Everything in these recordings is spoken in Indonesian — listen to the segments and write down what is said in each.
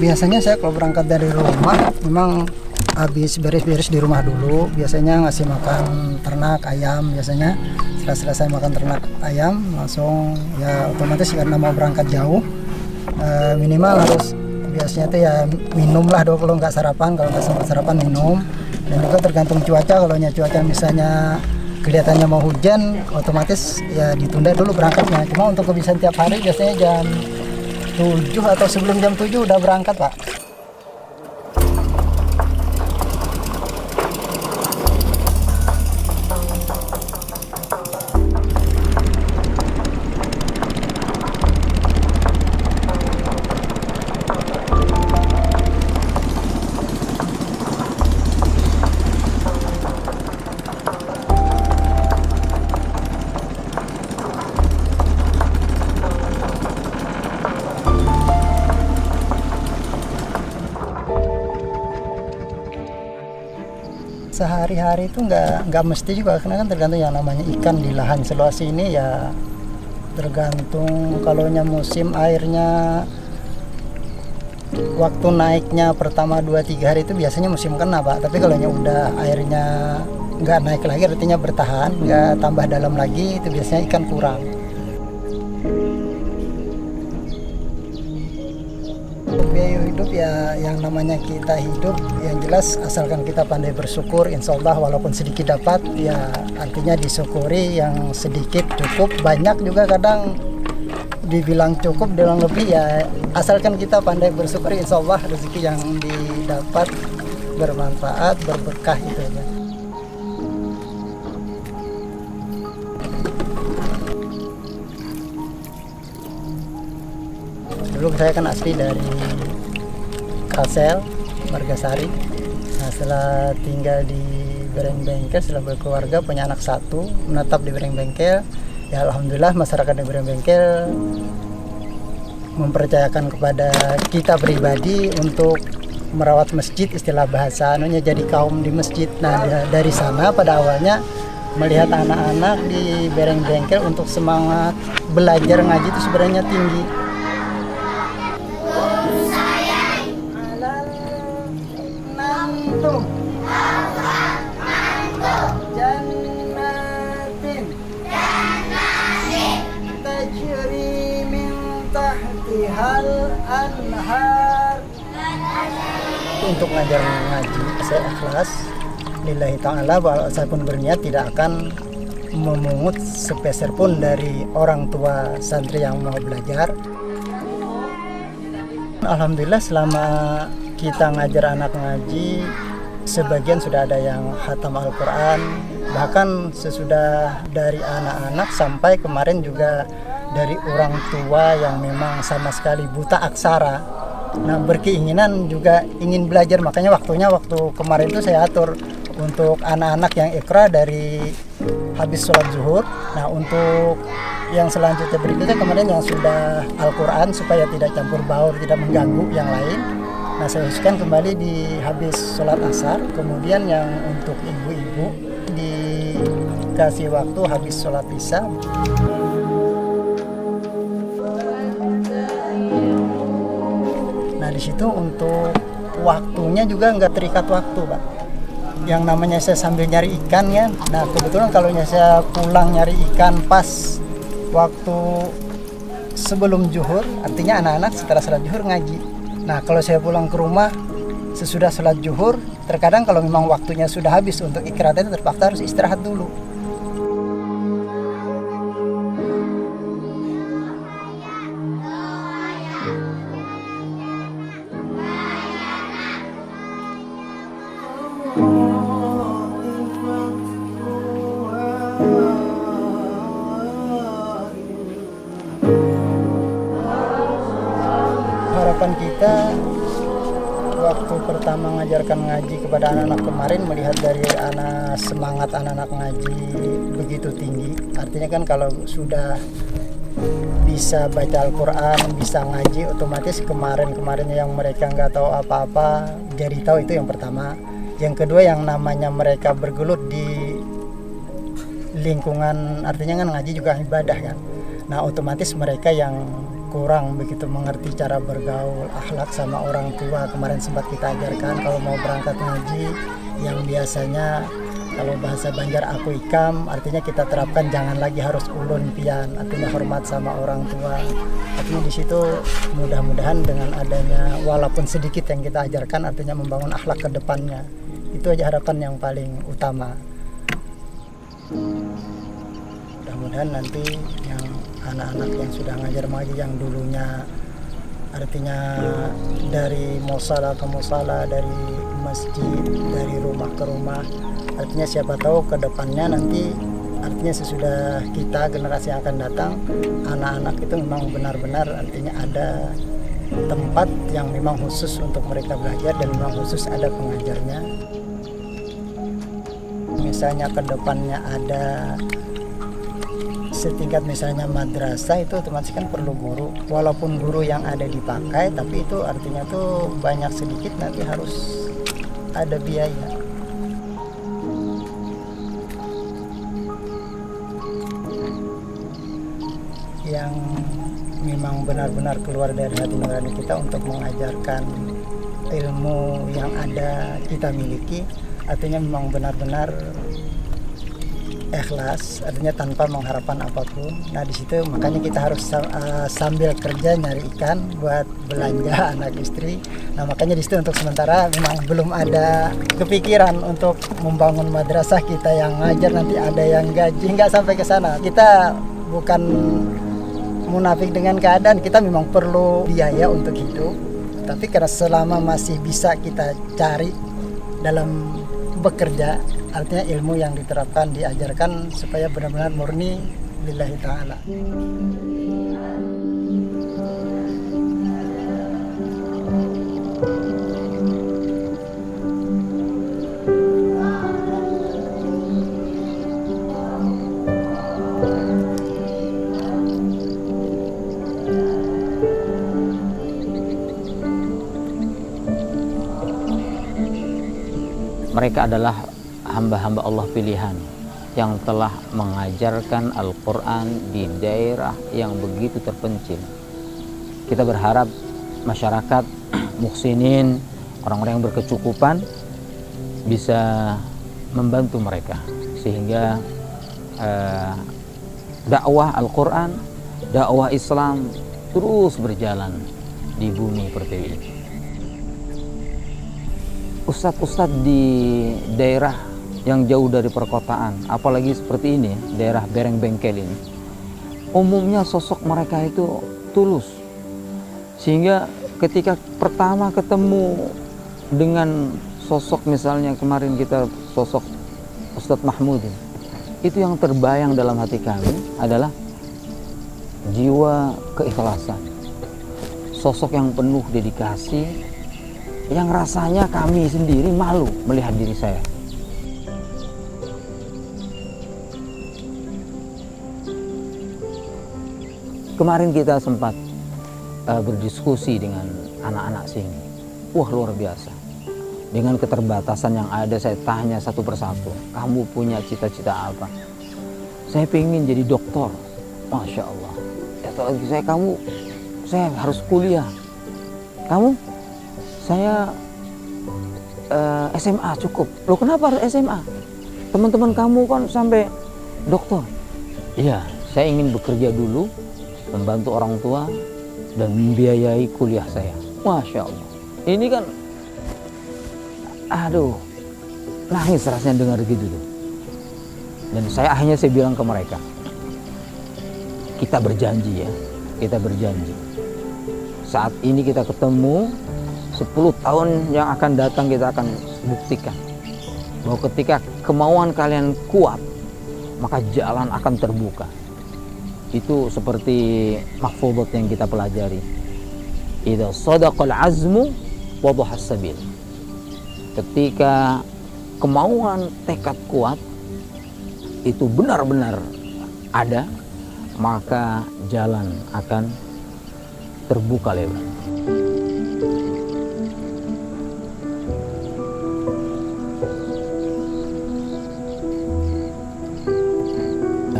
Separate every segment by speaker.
Speaker 1: Biasanya saya kalau berangkat dari rumah memang habis beres-beres di rumah dulu. Biasanya ngasih makan ternak ayam. Biasanya setelah selesai makan ternak ayam langsung ya otomatis karena mau berangkat jauh minimal harus biasanya tuh ya minum lah dong kalau nggak sarapan. Kalau nggak sempat sarapan minum. Dan juga tergantung cuaca. Kalau cuaca misalnya kelihatannya mau hujan, otomatis ya ditunda dulu berangkatnya. Cuma untuk kebiasaan tiap hari biasanya jam 7 atau sebelum jam 7 udah berangkat, Pak. Sehari-hari itu nggak mesti juga, karena kan tergantung yang namanya ikan di lahan seluas ini ya tergantung kalau musim airnya waktu naiknya pertama 2-3 hari itu biasanya musim kena, Pak. Tapi kalau udah airnya nggak naik lagi artinya bertahan, nggak tambah dalam lagi, itu biasanya ikan kurang. Biaya hidup ya yang namanya kita hidup yang jelas asalkan kita pandai bersyukur, insya Allah walaupun sedikit dapat ya artinya disyukuri. Yang sedikit cukup, banyak juga kadang dibilang cukup, dibilang lebih ya asalkan kita pandai bersyukur, insya Allah rezeki yang didapat bermanfaat, berberkah itu aja. Dulu saya kan asli dari Kalsel, Margasari. Nah, setelah tinggal di Berengbengkel, setelah berkeluarga, punya anak 1, menetap di Berengbengkel. Ya alhamdulillah masyarakat di Berengbengkel mempercayakan kepada kita pribadi untuk merawat masjid, istilah bahasa jadi kaum di masjid. Nah, dari sana pada awalnya melihat anak-anak di Berengbengkel untuk semangat belajar ngaji itu sebenarnya tinggi. Untuk ngajar ngaji saya ikhlas lillahi ta'ala, bahwa saya pun berniat tidak akan memungut sepeser pun dari orang tua santri yang mau belajar. Alhamdulillah selama kita ngajar anak ngaji, sebagian sudah ada yang khatam Al-Quran, bahkan sesudah dari anak-anak sampai kemarin juga dari orang tua yang memang sama sekali buta aksara. Nah, berkeinginan juga ingin belajar, makanya waktu kemarin itu saya atur untuk anak-anak yang ikra dari habis sholat zuhur. Nah, untuk yang selanjutnya berikutnya kemarin yang sudah Al-Quran supaya tidak campur baur, tidak mengganggu yang lain. Nah, saya khususkan kembali di habis sholat asar, kemudian yang untuk ibu-ibu dikasih waktu habis sholat isya. Nah, di situ untuk waktunya juga nggak terikat waktu, Pak. Yang namanya saya sambil nyari ikan ya. Nah, kebetulan kalau saya pulang nyari ikan pas waktu sebelum zuhur, artinya anak-anak setelah sholat zuhur ngaji. Nah, kalau saya pulang ke rumah sesudah sholat zuhur, terkadang kalau memang waktunya sudah habis untuk ikratnya terpaksa harus istirahat dulu. Harapan kita waktu pertama mengajarkan ngaji kepada anak-anak kemarin, melihat dari semangat anak-anak ngaji begitu tinggi. Artinya kan kalau sudah bisa baca Al-Quran, bisa ngaji, otomatis kemarin yang mereka nggak tahu apa-apa jadi tahu, itu yang pertama. Yang kedua, yang namanya mereka bergelut di lingkungan, artinya kan ngaji juga ibadah kan. Nah, otomatis mereka yang kurang begitu mengerti cara bergaul, akhlak sama orang tua. Kemarin sempat kita ajarkan kalau mau berangkat ngaji, yang biasanya kalau bahasa Banjar aku ikam, artinya kita terapkan jangan lagi harus ulun pian, artinya hormat sama orang tua. Artinya di situ mudah-mudahan dengan adanya walaupun sedikit yang kita ajarkan, artinya membangun akhlak ke depannya. Itu aja harapan yang paling utama. Mudah-mudahan nanti yang anak-anak yang sudah ngajar mengaji yang dulunya artinya dari musala ke musala, dari masjid, dari rumah ke rumah, artinya siapa tahu ke depannya nanti artinya sesudah kita generasi yang akan datang, anak-anak itu memang benar-benar artinya ada tempat yang memang khusus untuk mereka belajar dan memang khusus ada pengajarnya. Misalnya ke depannya ada setingkat misalnya madrasah, itu otomatis kan perlu guru, walaupun guru yang ada dipakai, tapi itu artinya tuh banyak sedikit nanti harus ada biaya. Yang memang benar-benar keluar dari hati nurani kita untuk mengajarkan ilmu yang ada kita miliki, artinya memang benar-benar ikhlas, artinya tanpa mengharapkan apapun. Nah di situ makanya kita harus sambil kerja nyari ikan buat belanja anak istri. Nah makanya di situ untuk sementara memang belum ada kepikiran untuk membangun madrasah kita yang ngajar nanti ada yang gaji, nggak sampai ke sana. Kita bukan munafik dengan keadaan, kita memang perlu biaya untuk hidup. Tapi karena selama masih bisa kita cari dalam bekerja, artinya ilmu yang diterapkan diajarkan supaya benar-benar murni lillahi ta'ala.
Speaker 2: Mereka adalah hamba-hamba Allah pilihan yang telah mengajarkan Al-Quran di daerah yang begitu terpencil. Kita berharap masyarakat muhsinin, orang-orang yang berkecukupan bisa membantu mereka sehingga dakwah Al-Quran, dakwah Islam terus berjalan di bumi Pertiwi ini. Ustadz-ustadz di daerah yang jauh dari perkotaan, apalagi seperti ini, daerah Bereng Bengkel ini, umumnya sosok mereka itu tulus. Sehingga ketika pertama ketemu dengan sosok, misalnya kemarin kita sosok Ustadz Mahmudin, itu yang terbayang dalam hati kami adalah jiwa keikhlasan. Sosok yang penuh dedikasi, yang rasanya kami sendiri malu melihat diri saya. Kemarin kita sempat berdiskusi dengan anak-anak sini. Wah, luar biasa. Dengan keterbatasan yang ada, saya tanya satu persatu, kamu punya cita-cita apa? Saya pengen jadi dokter. Masya Allah. Atau lagi saya harus kuliah. Kamu? Saya SMA cukup. Loh, kenapa harus SMA? Teman-teman kamu kan sampai dokter. Iya, saya ingin bekerja dulu, membantu orang tua dan membiayai kuliah saya. Masya Allah. Ini kan, aduh, nangis rasanya dengar gitu tuh. Dan saya bilang ke mereka, kita berjanji ya, kita berjanji. Saat ini kita ketemu, 10 tahun yang akan datang kita akan buktikan bahwa ketika kemauan kalian kuat, maka jalan akan terbuka. Itu seperti mahfudhat yang kita pelajari. Idza sadaqal azmu wadhahas sabil. Ketika kemauan, tekad kuat itu benar-benar ada, maka jalan akan terbuka lebar.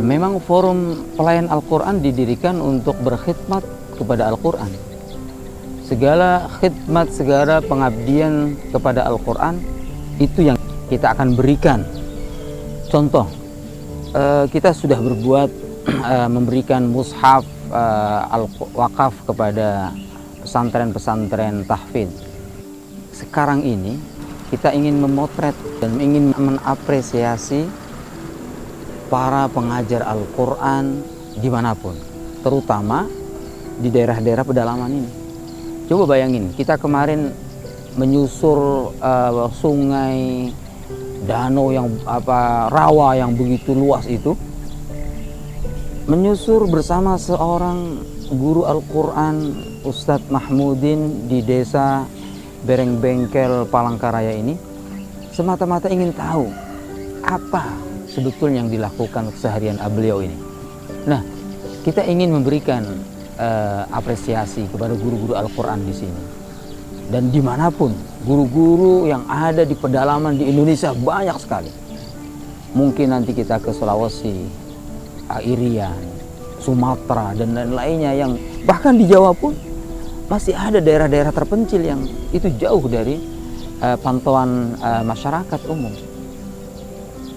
Speaker 2: Memang forum pelayan Al-Quran didirikan untuk berkhidmat kepada Al-Quran. Segala khidmat, segala pengabdian kepada Al-Quran itu yang kita akan berikan. Contoh, kita sudah berbuat memberikan mushaf wakaf kepada pesantren-pesantren tahfidz. Sekarang ini kita ingin memotret dan ingin mengapresiasi para pengajar Al-Quran dimanapun, terutama di daerah-daerah pedalaman ini. Coba bayangin, kita kemarin menyusur sungai, danau yang rawa yang begitu luas itu, menyusur bersama seorang guru Al-Quran, Ustadz Mahmudin, di desa Berengbengkel, Palangkaraya ini, semata-mata ingin tahu apa sebetulnya yang dilakukan keseharian beliau ini. Nah, kita ingin memberikan apresiasi kepada guru-guru Al-Quran di sini. Dan dimanapun, guru-guru yang ada di pedalaman di Indonesia banyak sekali. Mungkin nanti kita ke Sulawesi, Irian, Sumatera, dan lain-lainnya, yang bahkan di Jawa pun masih ada daerah-daerah terpencil yang itu jauh dari pantauan masyarakat umum.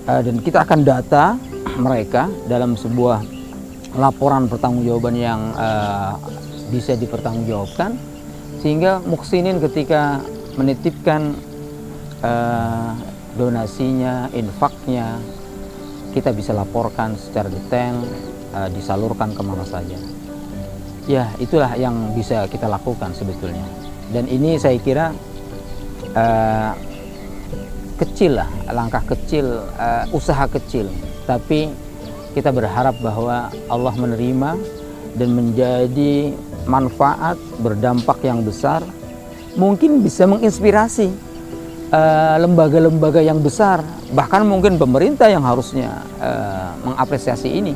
Speaker 2: Dan kita akan data mereka dalam sebuah laporan pertanggungjawaban yang bisa dipertanggungjawabkan, sehingga muhsinin ketika menitipkan donasinya, infaknya, kita bisa laporkan secara detail, disalurkan kemana saja. Ya, itulah yang bisa kita lakukan sebetulnya. Dan ini saya kira kecil lah, langkah kecil, usaha kecil. Tapi kita berharap bahwa Allah menerima dan menjadi manfaat, berdampak yang besar. Mungkin bisa menginspirasi lembaga-lembaga yang besar, bahkan mungkin pemerintah yang harusnya mengapresiasi ini.